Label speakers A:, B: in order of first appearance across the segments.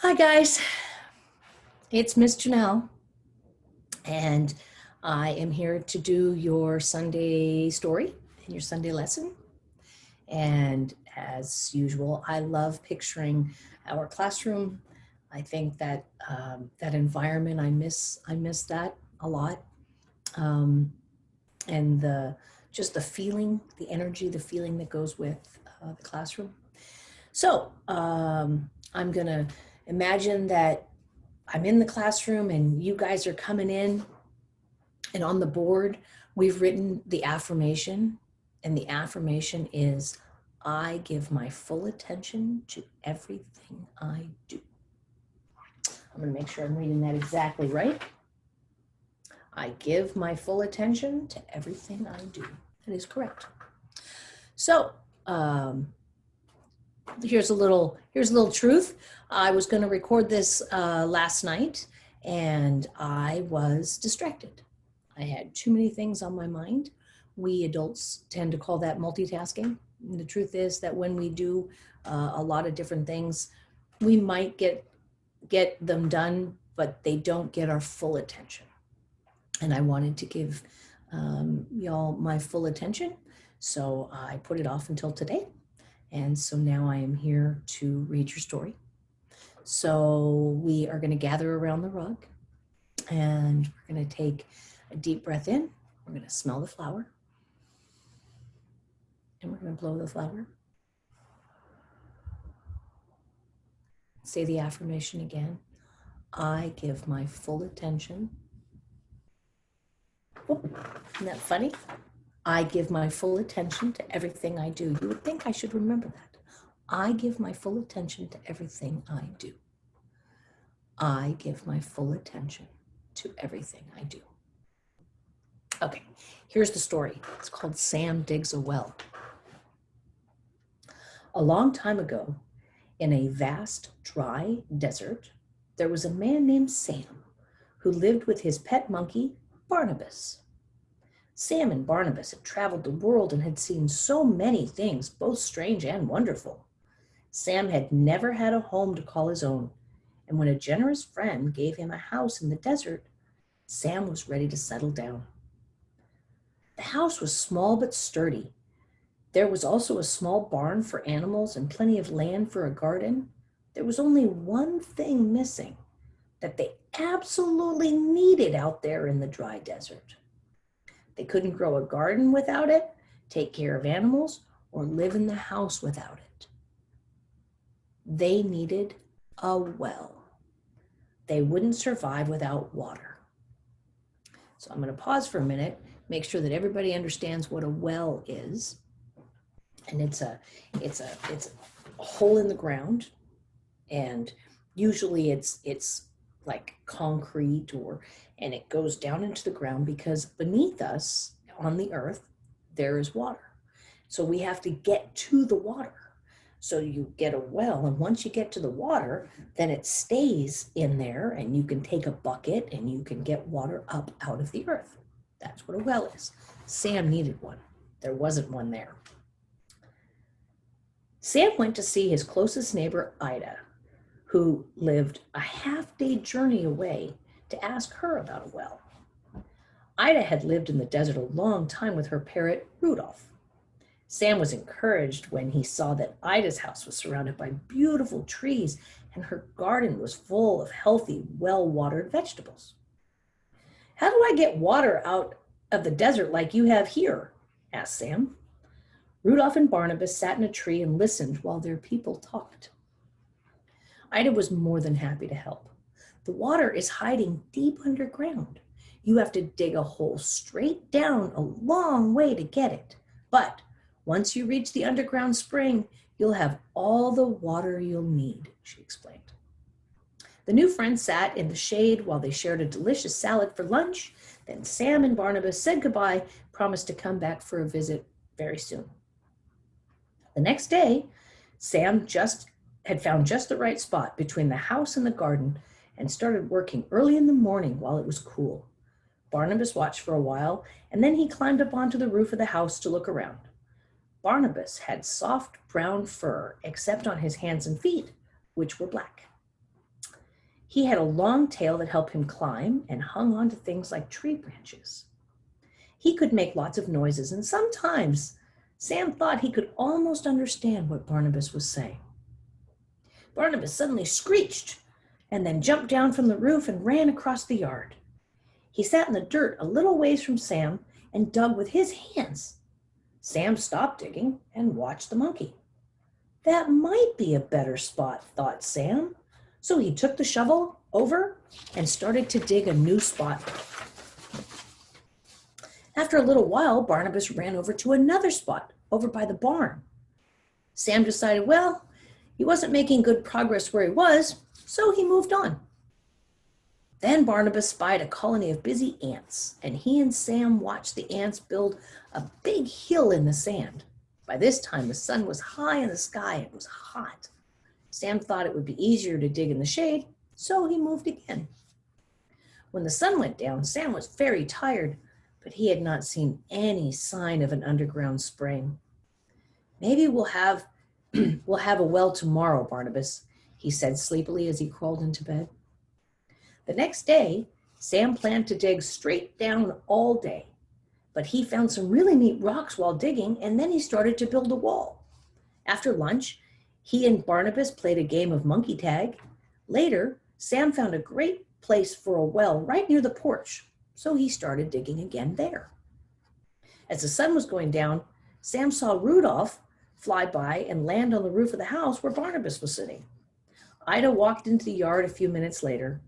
A: Hi guys, it's Miss Janell, and I am here to do your Sunday story and your Sunday lesson. And as usual, I love picturing our classroom. I think that that environment, I miss that a lot, and just the feeling, the energy, the feeling that goes with the classroom. So I'm gonna imagine that I'm in the classroom and you guys are coming in, and on the board we've written the affirmation, and the affirmation is, I give my full attention to everything I do. I'm going to make sure I'm reading that exactly right. I give my full attention to everything I do. That is correct. So here's a little truth. I was going to record this last night, and I was distracted. I had too many things on my mind. We adults tend to call that multitasking. And the truth is that when we do a lot of different things, we might get them done, but they don't get our full attention. And I wanted to give y'all my full attention, so I put it off until today. And so now I am here to read your story. So we are going to gather around the rug, and we're going to take a deep breath in. We're going to smell the flower, and we're going to blow the flower. Say the affirmation again. I give my full attention. Oh, isn't that funny? I give my full attention to everything I do. You would think I should remember that. I give my full attention to everything I do. I give my full attention to everything I do. Okay, here's the story. It's called Sam Digs a Well. A long time ago, in a vast, dry desert, there was a man named Sam who lived with his pet monkey, Barnabas. Sam and Barnabas had traveled the world and had seen so many things, both strange and wonderful. Sam had never had a home to call his own, and when a generous friend gave him a house in the desert, Sam was ready to settle down. The house was small but sturdy. There was also a small barn for animals and plenty of land for a garden. There was only one thing missing that they absolutely needed out there in the dry desert. They couldn't grow a garden without it, take care of animals, or live in the house without it. They needed a well. They wouldn't survive without water. So I'm going to pause for a minute, make sure that everybody understands what a well is. And it's a hole in the ground, and usually it's like concrete, and it goes down into the ground because beneath us on the earth there is water. So we have to get to the water. So you get a well, and once you get to the water, then it stays in there, and you can take a bucket and you can get water up out of the earth. That's what a well is. Sam needed one. There wasn't one there. Sam went to see his closest neighbor, Ida, who lived a half-day journey away, to ask her about a well. Ida had lived in the desert a long time with her parrot, Rudolph. Sam was encouraged when he saw that Ida's house was surrounded by beautiful trees and her garden was full of healthy, well-watered vegetables. How do I get water out of the desert like you have here? Asked Sam. Rudolph and Barnabas sat in a tree and listened while their people talked. Ida was more than happy to help. The water is hiding deep underground. You have to dig a hole straight down a long way to get it. But once you reach the underground spring, you'll have all the water you'll need, she explained. The new friends sat in the shade while they shared a delicious salad for lunch. Then Sam and Barnabas said goodbye, promised to come back for a visit very soon. The next day, Sam had found just the right spot between the house and the garden and started working early in the morning while it was cool. Barnabas watched for a while, and then he climbed up onto the roof of the house to look around. Barnabas had soft brown fur, except on his hands and feet, which were black. He had a long tail that helped him climb and hung onto things like tree branches. He could make lots of noises, and sometimes Sam thought he could almost understand what Barnabas was saying. Barnabas suddenly screeched and then jumped down from the roof and ran across the yard. He sat in the dirt a little ways from Sam and dug with his hands. Sam stopped digging and watched the monkey. That might be a better spot, thought Sam. So he took the shovel over and started to dig a new spot. After a little while, Barnabas ran over to another spot over by the barn. Sam decided, well, he wasn't making good progress where he was, so he moved on. Then Barnabas spied a colony of busy ants, and he and Sam watched the ants build a big hill in the sand. By this time, the sun was high in the sky. It was hot. Sam thought it would be easier to dig in the shade, so he moved again. When the sun went down, Sam was very tired, but he had not seen any sign of an underground spring. Maybe we'll have a well tomorrow, Barnabas, he said sleepily as he crawled into bed. The next day, Sam planned to dig straight down all day, but he found some really neat rocks while digging, and then he started to build a wall. After lunch, he and Barnabas played a game of monkey tag. Later, Sam found a great place for a well right near the porch, so he started digging again there. As the sun was going down, Sam saw Rudolph fly by and land on the roof of the house where Barnabas was sitting. Ida walked into the yard a few minutes later.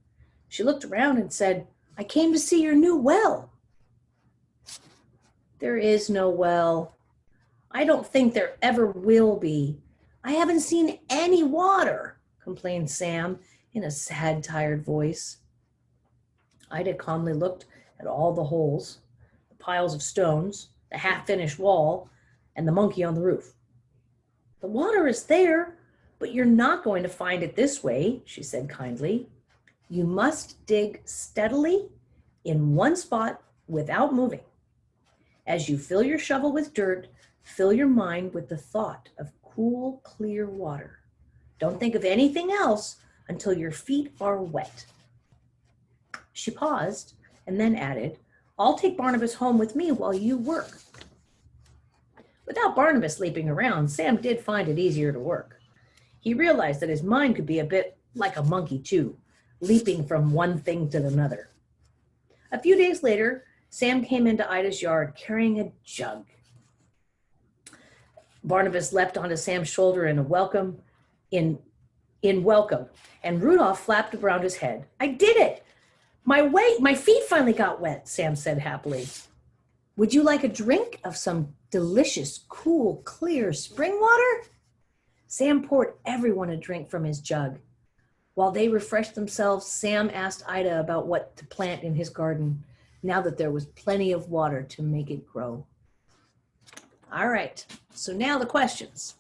A: She looked around and said, "I came to see your new well." "There is no well. I don't think there ever will be. I haven't seen any water," complained Sam in a sad, tired voice. Ida calmly looked at all the holes, the piles of stones, the half-finished wall, and the monkey on the roof. "The water is there, but you're not going to find it this way," she said kindly. "You must dig steadily in one spot without moving. As you fill your shovel with dirt, fill your mind with the thought of cool, clear water. Don't think of anything else until your feet are wet." She paused and then added, "I'll take Barnabas home with me while you work." Without Barnabas leaping around, Sam did find it easier to work. He realized that his mind could be a bit like a monkey too, leaping from one thing to another. A few days later, Sam came into Ida's yard carrying a jug. Barnabas leapt onto Sam's shoulder in welcome, and Rudolph flapped around his head. "I did it! My feet finally got wet," Sam said happily. "Would you like a drink of some delicious, cool, clear spring water?" Sam poured everyone a drink from his jug. While they refreshed themselves, Sam asked Ida about what to plant in his garden, now that there was plenty of water to make it grow. All right, so now the questions.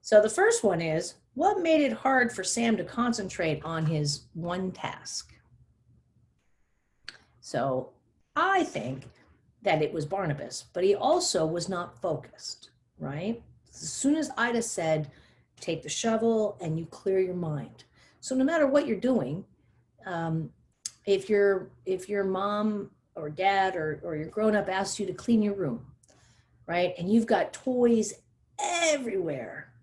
A: So the first one is, what made it hard for Sam to concentrate on his one task? So I think that it was Barnabas, but he also was not focused, right? As soon as Ida said, take the shovel and you clear your mind. So no matter what you're doing, if your mom or dad or your grown-up asks you to clean your room, right? And you've got toys everywhere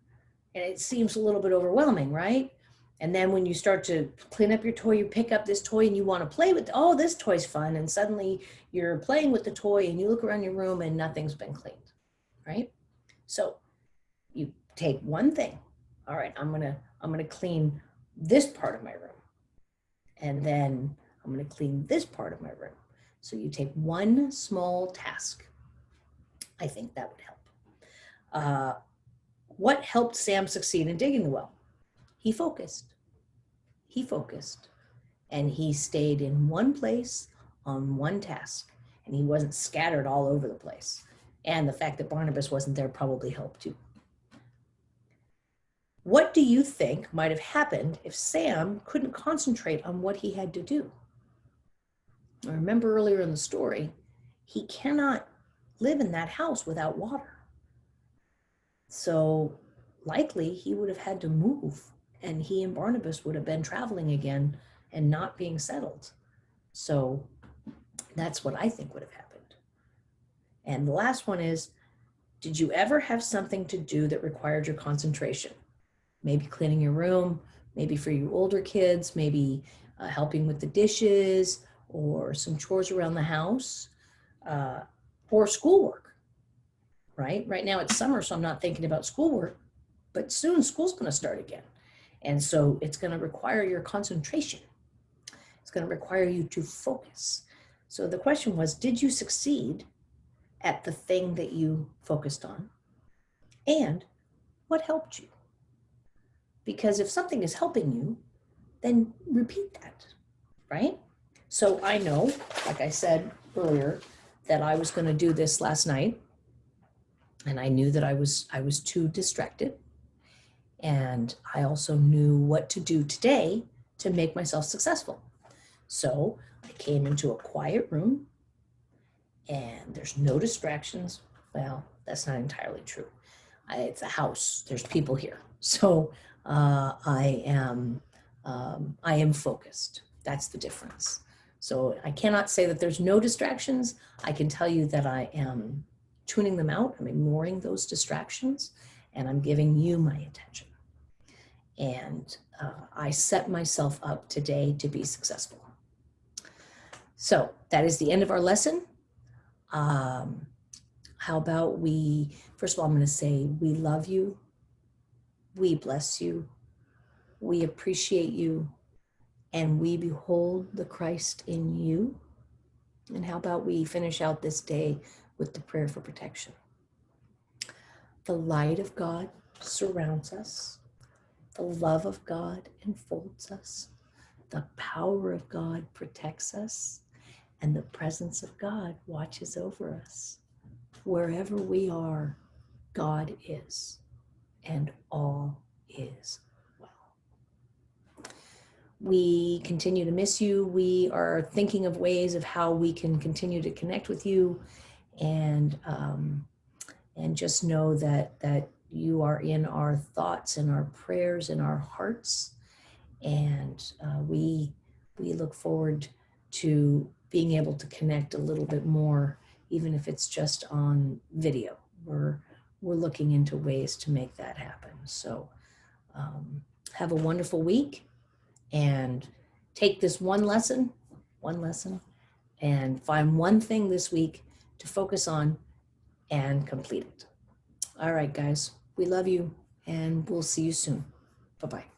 A: and it seems a little bit overwhelming, right? And then when you start to clean up your toy, you pick up this toy and you want to play with, oh, this toy's fun. And suddenly you're playing with the toy and you look around your room and nothing's been cleaned, right? So you take one thing. All right, I'm gonna clean this part of my room. And then I'm gonna clean this part of my room. So you take one small task. I think that would help. What helped Sam succeed in digging the well? He focused. He focused. And he stayed in one place on one task. And he wasn't scattered all over the place. And the fact that Barnabas wasn't there probably helped too. What do you think might have happened if Sam couldn't concentrate on what he had to do? I remember earlier in the story, he cannot live in that house without water. So likely he would have had to move and he and Barnabas would have been traveling again and not being settled. So that's what I think would have happened. And the last one is, did you ever have something to do that required your concentration? Maybe cleaning your room, maybe for you older kids, maybe helping with the dishes or some chores around the house, or schoolwork, right? Right now it's summer, so I'm not thinking about schoolwork, but soon school's going to start again. And so it's going to require your concentration. It's going to require you to focus. So the question was, did you succeed at the thing that you focused on? And what helped you? Because if something is helping you, then repeat that, right? So I know, like I said earlier, that I was going to do this last night, and I knew that I was too distracted. And I also knew what to do today to make myself successful. So I came into a quiet room and there's no distractions. Well, that's not entirely true. It's a house. There's people here. So I am focused. That's the difference. So I cannot say that there's no distractions. I can tell you that I am tuning them out. I'm ignoring those distractions, and I'm giving you my attention. And I set myself up today to be successful. So that is the end of our lesson. How about first of all, I'm going to say we love you, we bless you, we appreciate you, and we behold the Christ in you. And how about we finish out this day with the prayer for protection? The light of God surrounds us. The love of God enfolds us. The power of God protects us. And the presence of God watches over us. Wherever we are, God is, and all is well. We continue to miss you. We are thinking of ways of how we can continue to connect with you, and just know that you are in our thoughts and our prayers and our hearts. And we look forward to being able to connect a little bit more, even if it's just on video. We're looking into ways to make that happen. So have a wonderful week, and take this one lesson, and find one thing this week to focus on and complete it. All right, guys, we love you, and we'll see you soon. Bye-bye.